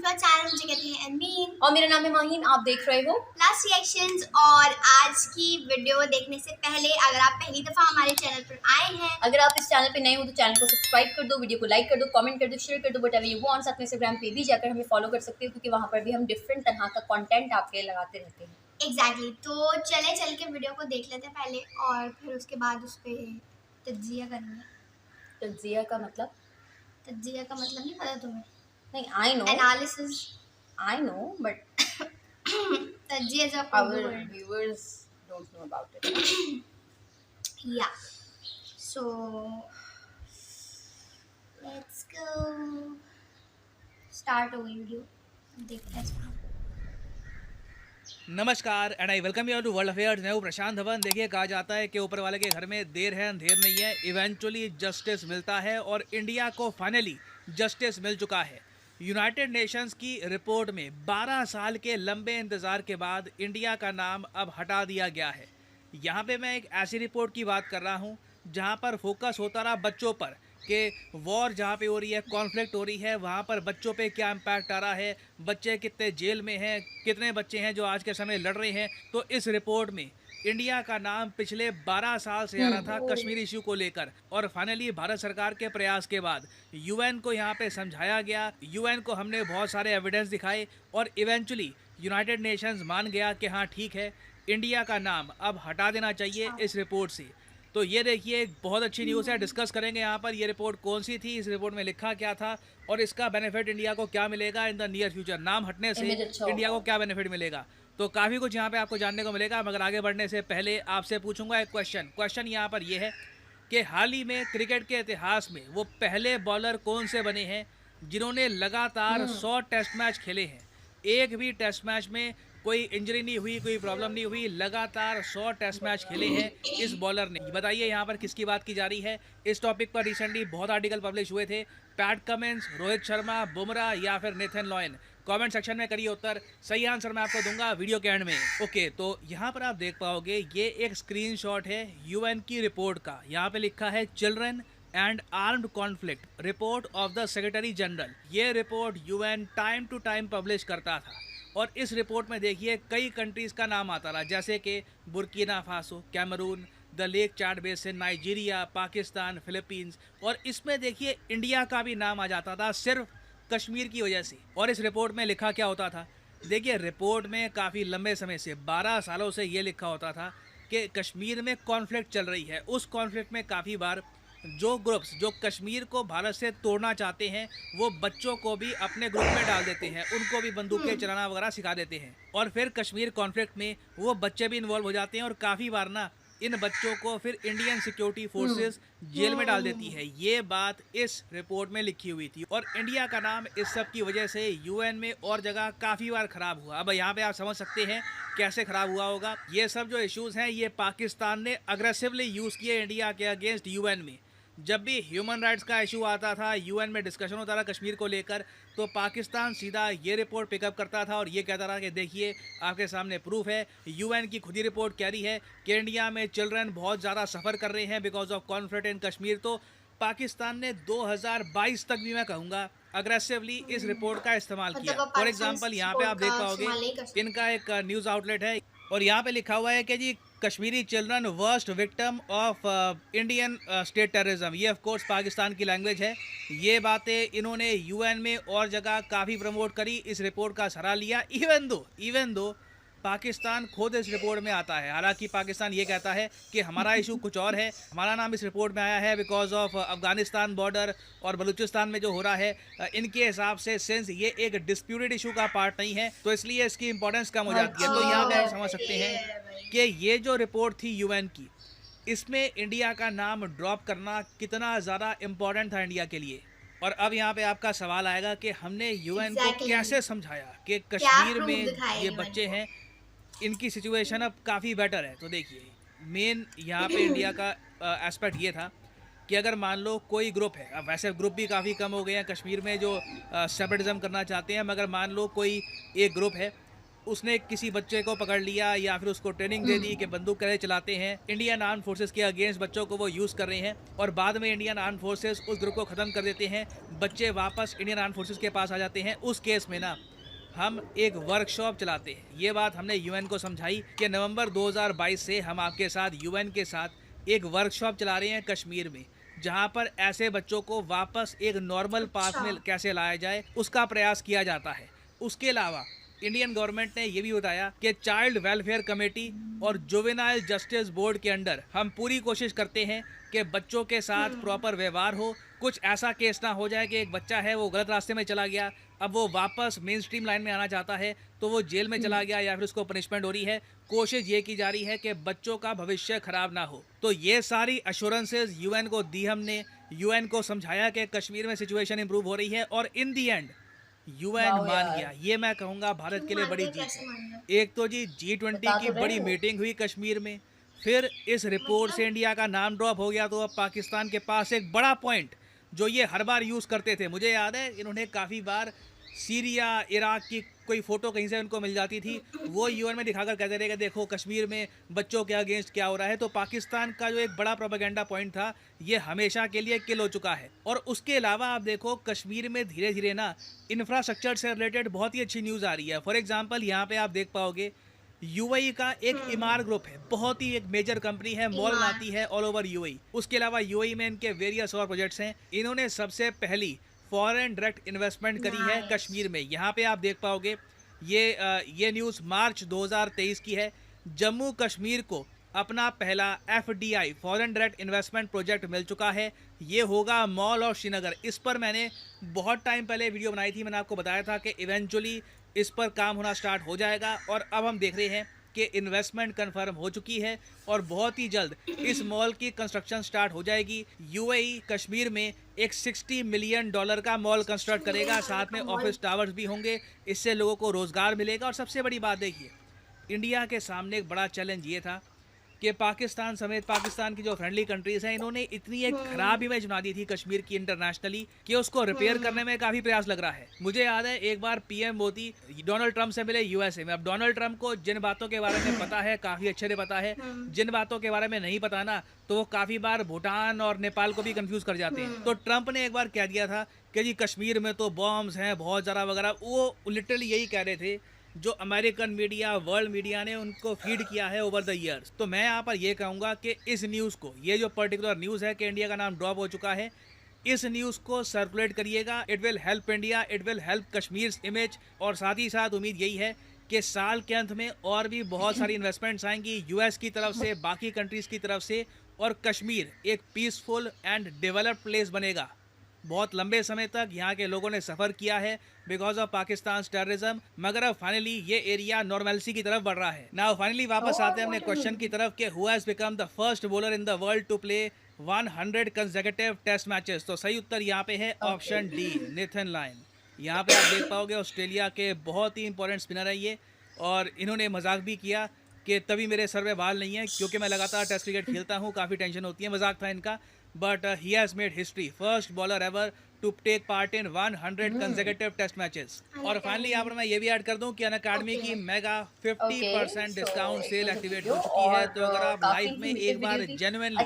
To our channel. मुझे कहते हैं अनमीन और मेरा नाम है माहीन। आप देख रहे हो लास्ट रिएक्शंस। और आज की वीडियो देखने से पहले अगर आप पहली दफा हमारे चैनल पर आए हैं, अगर आप इस चैनल पे नए हो तो चैनल को सब्सक्राइब कर दो, वीडियो को लाइक कर दो, कमेंट कर दो, शेयर कर दो, व्हाटएवर यू वांट। साथ में इंस्टाग्राम पे भी जाकर हमें फॉलो कर सकते हो क्योंकि वहाँ पर भी हम डिफरेंट तरह का कंटेंट आपके लिए लगाते रहते हैं। एग्जैक्टली तो चल के वीडियो को देख लेते हैं पहले और फिर उसके बाद उस पर तज्जिया करेंगे। तज्जिया का मतलब? तज्जिया का मतलब नहीं पता तुम्हें? नहीं, I know, analysis I know, but तज्जिया is a our viewers don't know about it. या सो लेट्स गो स्टार्ट हो गई वीडियो, देखते हैं। नमस्कार and I welcome you to world affairs. मैं हूं प्रशांत धवन। देखिए, कहा जाता है कि ऊपर वाले के घर में देर है अंधेर नहीं है, इवेंचुअली जस्टिस मिलता है और इंडिया को फाइनली जस्टिस मिल चुका है। यूनाइटेड नेशंस की रिपोर्ट में 12 साल के लंबे इंतज़ार के बाद इंडिया का नाम अब हटा दिया गया है। यहाँ पे मैं एक ऐसी रिपोर्ट की बात कर रहा हूँ जहाँ पर फोकस होता रहा बच्चों पर कि वॉर जहाँ पे हो रही है, कॉन्फ्लिक्ट हो रही है, वहाँ पर बच्चों पे क्या इम्पैक्ट आ रहा है, बच्चे कितने जेल में हैं, कितने बच्चे हैं जो आज के समय लड़ रहे हैं। तो इस रिपोर्ट में इंडिया का नाम पिछले 12 साल से आ रहा था कश्मीर इशू को लेकर और फाइनली भारत सरकार के प्रयास के बाद यूएन को यहाँ पे समझाया गया। यूएन को हमने बहुत सारे एविडेंस दिखाए और इवेंचुअली यूनाइटेड नेशंस मान गया कि हाँ ठीक है, इंडिया का नाम अब हटा देना चाहिए इस रिपोर्ट से। तो ये देखिए, एक बहुत अच्छी न्यूज़ है। डिस्कस करेंगे यहाँ पर ये रिपोर्ट कौन सी थी, इस रिपोर्ट में लिखा क्या था और इसका बेनिफिट इंडिया को क्या मिलेगा इन द नियर फ्यूचर। नाम हटने से इंडिया को क्या बेनिफिट मिलेगा, तो काफ़ी कुछ यहाँ पे आपको जानने को मिलेगा। मगर आगे बढ़ने से पहले आपसे पूछूंगा एक क्वेश्चन यहाँ पर ये है कि हाल ही में क्रिकेट के इतिहास में वो पहले बॉलर कौन से बने हैं जिन्होंने लगातार 100 टेस्ट मैच खेले हैं। एक भी टेस्ट मैच में कोई इंजरी नहीं हुई, कोई प्रॉब्लम नहीं हुई, लगातार 100 टेस्ट मैच खेले हैं इस बॉलर ने। बताइए यहाँ पर किसकी बात की जा रही है। इस टॉपिक पर रिसेंटली बहुत आर्टिकल पब्लिश हुए थे। पैट कमिंस, रोहित शर्मा, बुमराह या फिर नेथन लॉयन। कमेंट सेक्शन में करिए उत्तर, सही आंसर मैं आपको दूंगा वीडियो के एंड में। ओके, तो यहाँ पर आप देख पाओगे ये एक स्क्रीनशॉट है यूएन की रिपोर्ट का। यहाँ पे लिखा है children and armed conflict report of the secretary general. ये report UN time to time publish करता था और इस रिपोर्ट में देखिए कई कंट्रीज़ का नाम आता रहा, जैसे कि Burkina Faso, Cameroon, the lake Chad basin, Nigeria, Pakistan, Philippines. और इसमें देखिए इंडिया का भी नाम आ जाता था सिर्फ कश्मीर की वजह से। और इस रिपोर्ट में लिखा क्या होता था, देखिए रिपोर्ट में काफ़ी लंबे समय से 12 सालों से ये लिखा होता था कि कश्मीर में कॉन्फ्लिक्ट चल रही है। उस कॉन्फ्लिक्ट में काफ़ी बार जो ग्रुप्स जो कश्मीर को भारत से तोड़ना चाहते हैं वो बच्चों को भी अपने ग्रुप में डाल देते हैं, उनको भी बंदूकें चलाना वगैरह सिखा देते हैं और फिर कश्मीर कॉन्फ्लिक्ट में वो बच्चे भी इन्वॉल्व हो जाते हैं और काफ़ी बार ना इन बच्चों को फिर इंडियन सिक्योरिटी फोर्सेस जेल में डाल देती है। ये बात इस रिपोर्ट में लिखी हुई थी और इंडिया का नाम इस सब की वजह से यूएन में और जगह काफ़ी बार खराब हुआ। अब यहाँ पे आप समझ सकते हैं कैसे खराब हुआ होगा। ये सब जो इश्यूज़ हैं ये पाकिस्तान ने अग्रेसिवली यूज़ किए इंडिया के अगेंस्ट यूएन में। जब भी ह्यूमन राइट्स का इशू आता था, यूएन में डिस्कशन होता था कश्मीर को लेकर, तो पाकिस्तान सीधा ये रिपोर्ट पिकअप करता था और ये कहता था कि देखिए आपके सामने प्रूफ है। यूएन की खुद ही रिपोर्ट कह रही है कि इंडिया में चिल्ड्रन बहुत ज़्यादा सफ़र कर रहे हैं because of conflict in Kashmir. तो पाकिस्तान ने 2022 तक भी मैं कहूँगा अग्रेसिवली इस रिपोर्ट का इस्तेमाल किया। फॉर एग्जाम्पल यहाँ पे आप देख पाओगे इनका एक न्यूज़ आउटलेट है और यहाँ पे लिखा हुआ है कि जी Kashmiri children worst victim of Indian state terrorism. ये ऑफ कोर्स पाकिस्तान की लैंग्वेज है। ये बातें इन्होंने यूएन में और जगह काफ़ी प्रमोट करी, इस रिपोर्ट का सराहा लिया। इवन दो पाकिस्तान खुद इस रिपोर्ट में आता है। हालांकि पाकिस्तान ये कहता है कि हमारा इशू कुछ और है, हमारा नाम इस रिपोर्ट में आया है बिकॉज ऑफ अफगानिस्तान बॉर्डर और बलूचिस्तान में जो हो रहा है। इनके हिसाब से सिंस ये एक डिस्प्यूटेड इशू का पार्ट नहीं है तो इसलिए इसकी इंपॉर्टेंस कम हो जाती है। तो यहाँ पे हम समझ सकते हैं कि ये जो रिपोर्ट थी यूएन की, इसमें इंडिया का नाम ड्रॉप करना कितना ज़्यादा इम्पोर्टेंट था इंडिया के लिए। और अब यहाँ पे आपका सवाल आएगा कि हमने यूएन को कैसे समझाया कि कश्मीर में ये बच्चे हैं, इनकी सिचुएशन अब काफ़ी बेटर है। तो देखिए मेन यहाँ पे इंडिया का एस्पेक्ट ये था कि अगर मान लो कोई ग्रुप है, अब वैसे ग्रुप भी काफ़ी कम हो गए हैं कश्मीर में जो सेपरेटिज्म करना चाहते हैं, मगर मान लो कोई एक ग्रुप है उसने किसी बच्चे को पकड़ लिया या फिर उसको ट्रेनिंग दे दी कि बंदूक कैसे चलाते हैं, इंडियन आर्म फोर्सेस के अगेंस्ट बच्चों को वो यूज़ कर रहे हैं और बाद में इंडियन आर्म फोर्सेस उस ग्रुप को ख़त्म कर देते हैं, बच्चे वापस इंडियन आर्म फोर्सेस के पास आ जाते हैं। उस केस में ना हम एक वर्कशॉप चलाते हैं। ये बात हमने यूएन को समझाई कि नवंबर 2022 से हम आपके साथ यूएन के साथ एक वर्कशॉप चला रहे हैं कश्मीर में, जहां पर ऐसे बच्चों को वापस एक नॉर्मल पाथ में कैसे लाया जाए उसका प्रयास किया जाता है। उसके अलावा इंडियन गवर्नमेंट ने यह भी बताया कि चाइल्ड वेलफेयर कमेटी और जुवेनाइल जस्टिस बोर्ड के अंडर हम पूरी कोशिश करते हैं कि बच्चों के साथ प्रॉपर व्यवहार हो। कुछ ऐसा केस ना हो जाए कि एक बच्चा है वो गलत रास्ते में चला गया, अब वो वापस मेन स्ट्रीम लाइन में आना चाहता है तो वो जेल में चला गया या फिर उसको पनिशमेंट हो रही है। कोशिश ये की जा रही है कि बच्चों का भविष्य खराब ना हो। तो ये सारी अश्योरेंसेज यूएन को दी हमने, यूएन को समझाया कि कश्मीर में सिचुएशन इंप्रूव हो रही है और इन दी एंड यूएन मान गया। ये मैं कहूँगा भारत के लिए बड़ी जीत है। एक तो जी G20 की बड़ी मीटिंग हुई कश्मीर में, फिर इस रिपोर्ट से इंडिया का नाम ड्रॉप हो गया, तो अब पाकिस्तान के पास एक बड़ा पॉइंट जो ये हर बार यूज़ करते थे, मुझे याद है इन्होंने काफ़ी बार सीरिया इराक की कोई फ़ोटो कहीं से उनको मिल जाती थी, वो यूएन में दिखाकर कहते रहे कि देखो कश्मीर में बच्चों के अगेंस्ट क्या हो रहा है। तो पाकिस्तान का जो एक बड़ा प्रोपेगेंडा पॉइंट था ये हमेशा के लिए किल हो चुका है। और उसके अलावा आप देखो कश्मीर में धीरे धीरे ना इंफ्रास्ट्रक्चर से रिलेटेड बहुत ही अच्छी न्यूज़ आ रही है। फॉर एग्जाम्पल यहाँ पे आप देख पाओगे यूएई का एक इमार ग्रुप है, बहुत ही एक मेजर कंपनी है, मॉल बनाती है ऑल ओवर यूएई। उसके अलावा यूएई में इनके वेरियस और प्रोजेक्ट्स हैं। इन्होंने सबसे पहली फॉरेन डायरेक्ट इन्वेस्टमेंट करी है कश्मीर में। यहाँ पे आप देख पाओगे ये न्यूज़ मार्च 2023 की है। जम्मू कश्मीर को अपना पहला FDI foreign direct investment project मिल चुका है। ये होगा मॉल ऑफ श्रीनगर। इस पर मैंने बहुत टाइम पहले वीडियो बनाई थी, मैंने आपको बताया था कि इवेंचुअली इस पर काम होना स्टार्ट हो जाएगा और अब हम देख रहे हैं कि इन्वेस्टमेंट कंफर्म हो चुकी है और बहुत ही जल्द इस मॉल की कंस्ट्रक्शन स्टार्ट हो जाएगी। यूएई कश्मीर में एक $60 मिलियन का मॉल कंस्ट्रक्ट करेगा, साथ में ऑफिस टावर्स भी होंगे, इससे लोगों को रोज़गार मिलेगा। और सबसे बड़ी बात देखिए, इंडिया के सामने एक बड़ा चैलेंज ये था कि पाकिस्तान समेत पाकिस्तान की जो फ्रेंडली कंट्रीज हैं इन्होंने इतनी एक खराब इमेज बना दी थी कश्मीर की इंटरनेशनली कि उसको रिपेयर करने में काफ़ी प्रयास लग रहा है। मुझे याद है एक बार पीएम मोदी डोनाल्ड ट्रंप से मिले यूएसए में। अब डोनाल्ड ट्रंप को जिन बातों के बारे में पता है काफ़ी अच्छे से पता है, जिन बातों के बारे में नहीं पता ना तो वो काफ़ी बार भूटान और नेपाल को भी कंफ्यूज कर जाते हैं। तो ट्रंप ने एक बार कह दिया था कि जी कश्मीर में तो बॉम्ब्स हैं बहुत ज़्यादा वगैरह, वो लिटरली यही कह रहे थे जो अमेरिकन मीडिया वर्ल्ड मीडिया ने उनको फीड किया है ओवर द ईयर्स। तो मैं यहाँ पर ये कहूँगा कि इस न्यूज़ को, ये जो पर्टिकुलर न्यूज़ है कि इंडिया का नाम ड्रॉप हो चुका है, इस न्यूज़ को सर्कुलेट करिएगा। It will help India, it will help Kashmir image. और साथ ही साथ उम्मीद यही है कि साल के अंत में और भी बहुत सारी इन्वेस्टमेंट्स आएंगी यूएस की तरफ से, बाकी कंट्रीज़ की तरफ से, और कश्मीर एक पीसफुल एंड डेवलप्ड प्लेस बनेगा। बहुत लंबे समय तक यहाँ के लोगों ने सफ़र किया है बिकॉज ऑफ पाकिस्तान टेररिज्म, मगर अब फाइनली ये एरिया नॉर्मलिटी की तरफ बढ़ रहा है। नाउ फाइनली वापस आते हैं अपने क्वेश्चन की तरफ कि who has become the first bowler in the world to play 100 consecutive test matches. तो सही उत्तर यहाँ पे है ऑप्शन डी, नेथन लायन। यहाँ पे आप देख पाओगे ऑस्ट्रेलिया के बहुत ही इंपॉर्टेंट स्पिनर है ये, और इन्होंने मजाक भी किया कि तभी मेरे सर में बाल नहीं है क्योंकि मैं लगातार टेस्ट क्रिकेट खेलता हूँ, काफ़ी टेंशन होती है, मजाक था इनका। But he has made history, first bowler ever to take part in 100 consecutive test matches. और फाइनली यहाँ पर मैं ये भी ऐड कर दूं कि अनअकैडमी की मेगा 50% डिस्काउंट सेल एक्टिवेट हो चुकी है। तो अगर आप लाइफ में एक बार जेन्युइनली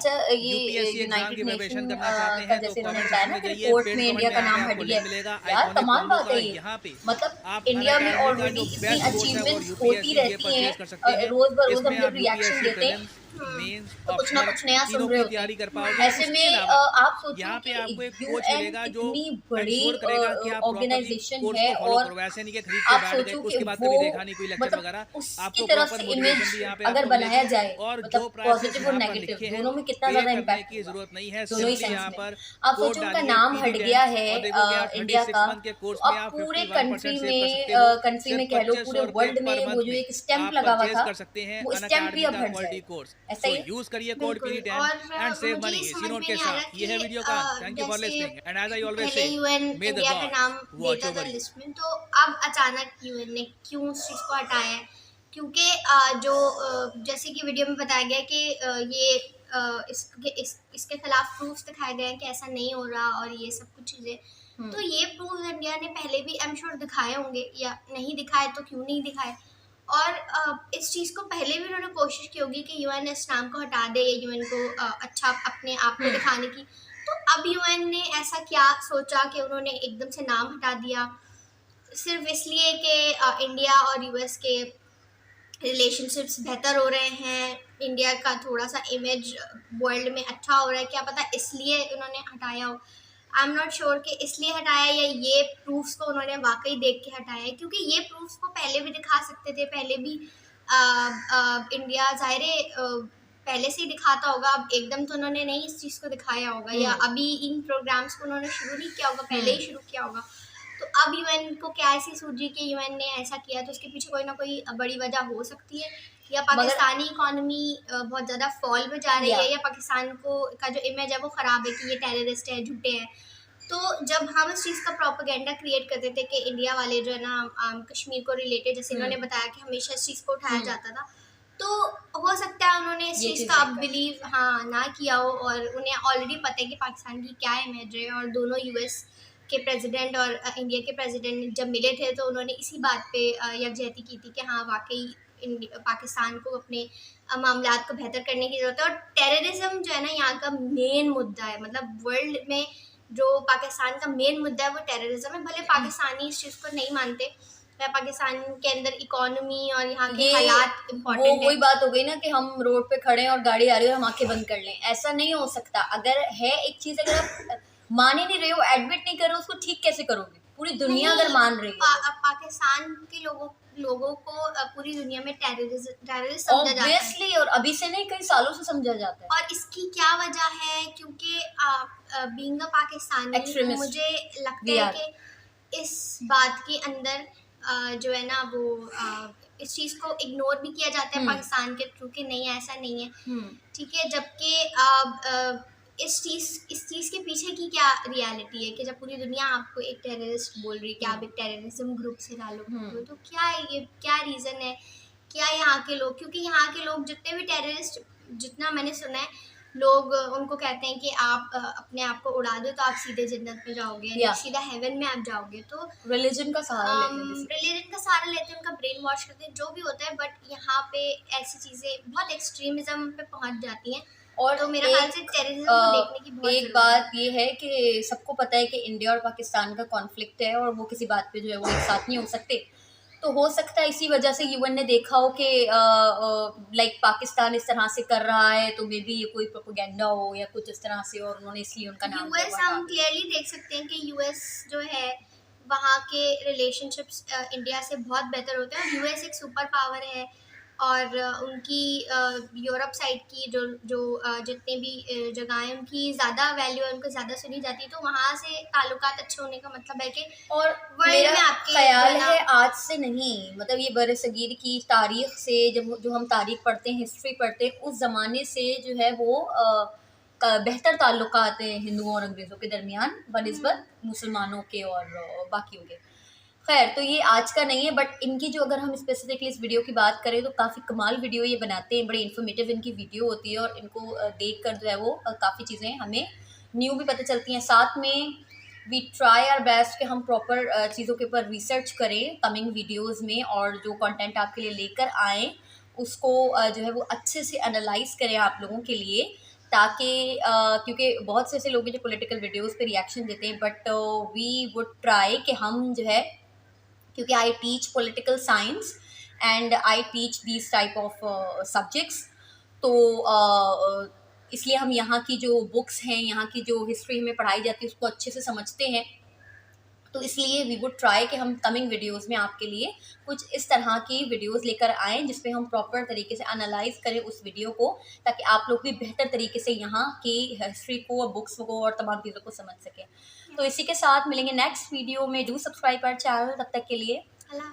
यूपीएससी एग्जाम की प्रिपरेशन करना चाहते हैं तो कमेंट सेक्शन में जाइए, पेड कमेंट में आपको लिंक मिलेगा आइकॉनिक कॉम्बो का। यहाँ पे मतलब आप इंडिया में ऑलरेडी इतनी अचीवमेंट्स होती रहती हैं, रोज बरोज हम जब रिएक्शन देते हैं तो कुछ ना कुछ नया सुन रहे होते हैं, तैयारी कर पाओगे। ऐसे में आप सोचिए यहाँ पे आपको एक कोच मिलेगा जो बड़ी ऑर्गेनाइजेशन है और वैसे नहीं कि खरीद के बैठ गए उसके बाद कभी देखा नहीं कोई लेक्चर वगैरह, आपको तरफ से इमेज अगर बनाया जाए और जो पॉजिटिव और नेगेटिव दोनों में कितना ज्यादा इम्पैक्ट की जरूरत नहीं है। दोनों ही यहाँ पर आप सोचो उनका नाम हट गया है इंडिया का, आप पूरे कंट्री में कह लो पूरे वर्ल्ड में वो जो एक स्टैंप लगा हुआ था वो स्टैंप भी अब हट जाए। ऐसा ही यूज करिए code PD10 and save money इसी नोट के साथ। ये है वीडियो का, thank you for listening and as I always say may the God watch over you. List में तो अब अचानक यूएन ने क्यों इस चीज को हटाया है, क्योंकि जो जैसे कि वीडियो में बताया गया कि ये इसके खिलाफ प्रूफ्स दिखाए गए हैं कि ऐसा नहीं हो रहा और ये सब कुछ चीजें। तो ये प्रूफ इंडिया ने पहले भी आई एम श्योर दिखाए होंगे, या नहीं दिखाए तो क्यों नहीं दिखाए। और इस चीज़ को पहले भी उन्होंने कोशिश की होगी कि यूएन इस नाम को हटा दे, या यूएन को अच्छा अपने आप को दिखाने की। तो अब यूएन ने ऐसा क्या सोचा कि उन्होंने एकदम से नाम हटा दिया, सिर्फ इसलिए कि इंडिया और यूएस के रिलेशनशिप्स बेहतर हो रहे हैं, इंडिया का थोड़ा सा इमेज वर्ल्ड में अच्छा हो रहा है, क्या पता इसलिए उन्होंने हटाया हो। आई एम नॉट श्योर कि इसलिए हटाया या ये प्रूफ्स को उन्होंने वाकई देख के हटाया है, क्योंकि ये प्रूफ्स को पहले भी दिखा सकते थे, पहले भी इंडिया ज़ाहिर पहले से ही दिखाता होगा, अब एकदम तो उन्होंने नहीं इस चीज़ को दिखाया होगा, या अभी इन प्रोग्राम्स को उन्होंने शुरू नहीं किया होगा, पहले ही शुरू किया होगा। तो अब यूएन को क्या ऐसी सूझी कि यूएन ने ऐसा किया, तो उसके पीछे कोई ना कोई बड़ी वजह हो सकती है, या पाकिस्तानी इकोनॉमी बहुत ज़्यादा फॉल में जा रही है, या पाकिस्तान को का जो इमेज है वो ख़राब है कि ये टेररिस्ट है, झूठे हैं। तो जब हम इस चीज़ का प्रोपेगेंडा क्रिएट करते थे कि इंडिया वाले जो है ना कश्मीर को रिलेटेड, जैसे इन्होंने बताया कि हमेशा इस चीज़ को उठाया जाता था, तो हो सकता है उन्होंने इस चीज़ का अब बिलीव ना किया हो, और उन्हें ऑलरेडी पता है कि पाकिस्तान की क्या इमेज है। और दोनों यूएस के प्रेसिडेंट और इंडिया के प्रेसिडेंट जब मिले थे तो उन्होंने इसी बात पे यकजहती की थी कि हाँ वाकई पाकिस्तान को अपने मामलात को बेहतर करने की ज़रूरत है। और टेररिज्म जो है ना यहाँ का मेन मुद्दा है, मतलब वर्ल्ड में जो पाकिस्तान का मेन मुद्दा है वो टेररिज्म है। भले पाकिस्तानी इस चीज़ को नहीं मानते, या पाकिस्तान के अंदर इकोनॉमी और यहाँ के हालात इम्पोर्टेंट है। वही बात हो गई ना कि हम रोड पे खड़े हैं और गाड़ी आ रही है और हम आंखें बंद कर लें, ऐसा नहीं हो सकता। अगर है एक चीज़, अगर आप मान ही नहीं रहे हो, एडमिट नहीं कर रहे हो, उसको ठीक कैसे करोगे? पूरी दुनिया अगर मान रही है पाकिस्तान के लोगों को पूरी दुनिया में टेररिस्ट समझा जाता है, ऑब्वियसली, और अभी से नहीं कई सालों से समझा जाता है। और इसकी क्या वजह है? क्योंकि बीइंग अ पाकिस्तानी मुझे लगता है कि इस बात के अंदर जो है ना वो इस चीज़ को इग्नोर भी किया जाता है पाकिस्तान के थ्रू कि नहीं ऐसा नहीं है, ठीक है। जबकि इस चीज़ के पीछे की क्या रियलिटी है कि जब पूरी दुनिया आपको एक टेररिस्ट बोल रही है कि आप एक टेररिज्म ग्रुप से ताल्लुक़ रखते हो, तो क्या है ये, क्या रीज़न है? क्या यहाँ के लोग, क्योंकि यहाँ के लोग जितने भी टेररिस्ट, जितना मैंने सुना है, लोग उनको कहते हैं कि आप अपने आप को उड़ा दो तो आप सीधे जन्नत में जाओगे, सीधा हेवन में आप जाओगे। तो रिलीजन का सहारा लेते हैं, उनका ब्रेन वॉश करते हैं, जो भी होता है। बट यहाँ पे ऐसी चीज़ें बहुत एक्सट्रीमिज्म पे पहुँच जाती हैं, और तो मेरा ख्याल से टेररिज्म को देखने की बहुत एक बात ये है कि सबको पता है कि इंडिया और पाकिस्तान का कॉन्फ्लिक्ट है, और वो किसी बात पे जो है वो एक साथ नहीं हो सकते। तो हो सकता है इसी वजह से यूएन ने देखा हो कि लाइक पाकिस्तान इस तरह से कर रहा है, तो मे बी ये कोई प्रोपेगेंडा हो या कुछ इस तरह से, और उन्होंने इसलिए उनका नाम यूएस हम क्लियरली देख सकते हैं कि यूएस जो है वहाँ के रिलेशनशिप्स इंडिया से बहुत बेहतर होते हैं, और यूएस एक सुपर पावर है, और उनकी यूरोप साइड की जो जितने भी जगहें उनकी ज़्यादा वैल्यू है, उनको ज़्यादा सुनी जाती है। तो वहाँ से ताल्लुकात अच्छे होने का मतलब है कि, और मेरा ख्याल है आज से नहीं, मतलब ये बरसगीर की तारीख से, जब जो हम तारीख पढ़ते हैं, हिस्ट्री पढ़ते हैं, उस ज़माने से जो है वो बेहतर ताल्लुकात हैं हिंदुओं और अंग्रेज़ों के दरमियान बनिस्बत मुसलमानों के और बाकियों के। खैर, तो ये आज का नहीं है, बट इनकी जो, अगर हम स्पेसिफिकली इस वीडियो की बात करें तो काफ़ी कमाल वीडियो ये बनाते हैं, बड़े इन्फॉर्मेटिव इनकी वीडियो होती है, और इनको देख कर जो है वो काफ़ी चीज़ें हमें न्यू भी पता चलती हैं। साथ में वी ट्राई आवर बेस्ट कि हम प्रॉपर चीज़ों के ऊपर रिसर्च करें कमिंग वीडियोज़ में, और जो कंटेंट आपके लिए लेकर आएँ उसको जो है वो अच्छे से एनालाइज करें आप लोगों के लिए, ताकि क्योंकि बहुत से ऐसे लोग हैं जो पॉलिटिकल वीडियोज़ पे रिएक्शन देते हैं, बट वी वुड ट्राई कि हम जो है, क्योंकि I teach political science and I teach these type of subjects, तो इसलिए हम यहाँ की जो बुक्स हैं, यहाँ की जो हिस्ट्री हमें पढ़ाई जाती है उसको अच्छे से समझते हैं। तो इसलिए वी वुड ट्राई कि हम कमिंग वीडियोस में आपके लिए कुछ इस तरह की वीडियोस लेकर आएँ जिसपे हम प्रॉपर तरीके से एनालाइज करें उस वीडियो को, ताकि आप लोग भी बेहतर तरीके से यहाँ की हिस्ट्री को और बुक्स को और तमाम चीज़ों को समझ सकें। तो इसी के साथ मिलेंगे नेक्स्ट वीडियो में। डू सब्सक्राइब आवर चैनल, तब तक के लिए अल्लाह।